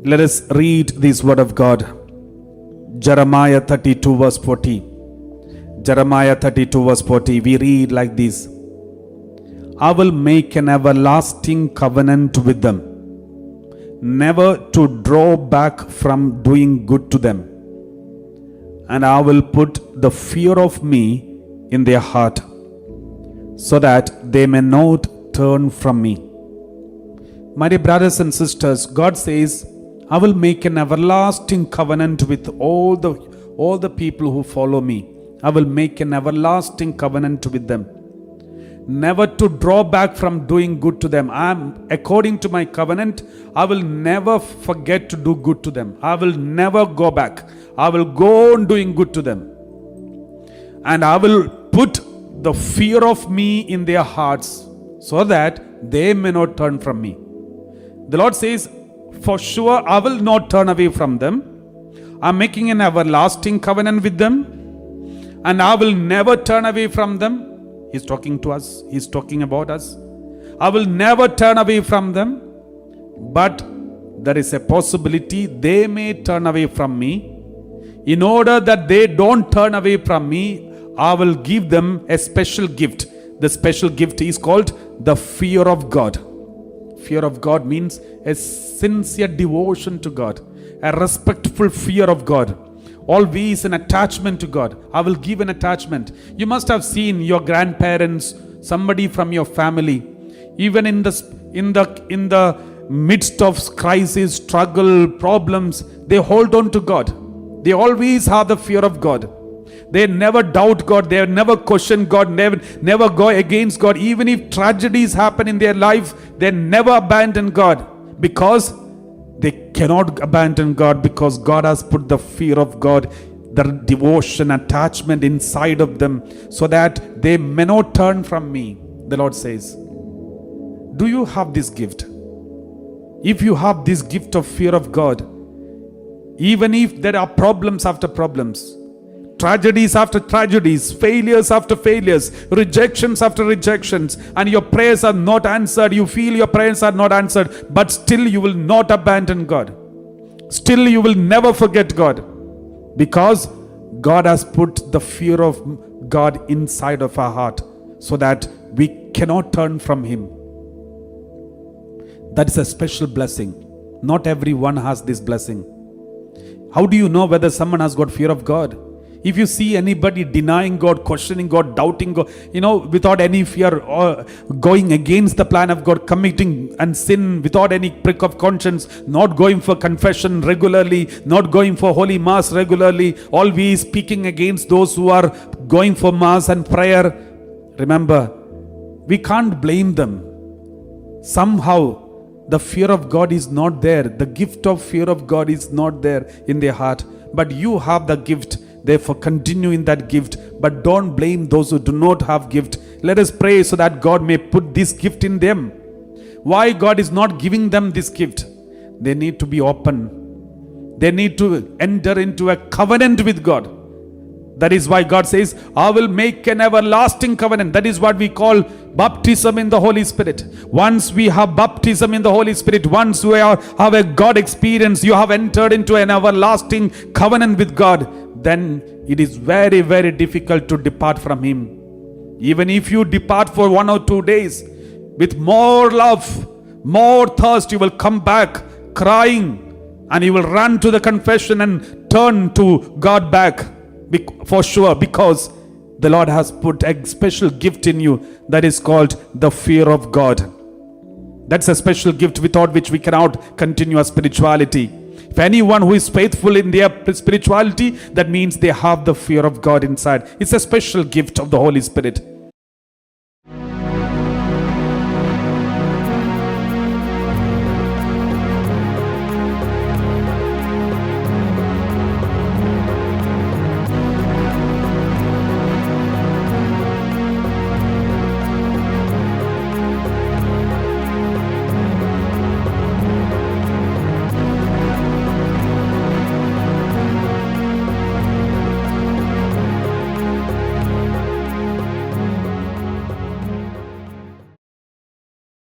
Let us read this word of God. Jeremiah 32 verse 40. Jeremiah 32 verse 40. We read like this. I will make an everlasting covenant with them, never to draw back from doing good to them. And I will put the fear of me in their heart, so that they may not turn from me. My dear brothers and sisters, God says, I will make an everlasting covenant with all the people who follow me. I will make an everlasting covenant with them, never to draw back from doing good to them. According to my covenant, I will never forget to do good to them. I will never go back. I will go on doing good to them. And I will put the fear of me in their hearts, so that they may not turn from me. The Lord says, for sure I will not turn away from them. I'm making an everlasting covenant with them, and I will never turn away from them. He's talking to us. He's talking about us. I will never turn away from them, but there is a possibility they may turn away from me. In order that they don't turn away from me, I will give them a special gift. The special gift is called the fear of God. Fear of God means a sincere devotion to God, a respectful fear of God, always an attachment to God. I will give an attachment. You must have seen your grandparents, somebody from your family, even in the midst of crisis, struggle, problems, they hold on to God. They always have the fear of God. They never doubt God. They never question God. Never go against God. Even if tragedies happen in their life, they never abandon God, because they cannot abandon God, because God has put the fear of God, the devotion, attachment inside of them, so that they may not turn from me. The Lord says, do you have this gift? If you have this gift of fear of God, even if there are problems after problems, tragedies after tragedies, failures after failures, rejections after rejections, and your prayers are not answered, you feel your prayers are not answered, but still you will not abandon God. Still you will never forget God, because God has put the fear of God inside of our heart, so that we cannot turn from Him. That is a special blessing. Not everyone has this blessing. How do you know whether someone has got fear of God? If you see anybody denying God, questioning God, doubting God, without any fear, or going against the plan of God, committing and sin without any prick of conscience, not going for confession regularly, not going for holy mass regularly, always speaking against those who are going for mass and prayer, remember, we can't blame them. Somehow the fear of God is not there. The gift of fear of God is not there in their heart. But you have the gift. Therefore, continue in that gift. But don't blame those who do not have gift. Let us pray so that God may put this gift in them. Why God is not giving them this gift? They need to be open. They need to enter into a covenant with God. That is why God says, I will make an everlasting covenant. That is what we call baptism in the Holy Spirit. Once we have baptism in the Holy Spirit, once we have a God experience, you have entered into an everlasting covenant with God, then it is very, very difficult to depart from Him. Even if you depart for 1 or 2 days, with more love, more thirst, you will come back crying, and you will run to the confession and turn to God back. For sure, because the Lord has put a special gift in you that is called the fear of God. That's a special gift without which we cannot continue our spirituality. If anyone who is faithful in their spirituality, that means they have the fear of God inside. It's a special gift of the Holy Spirit.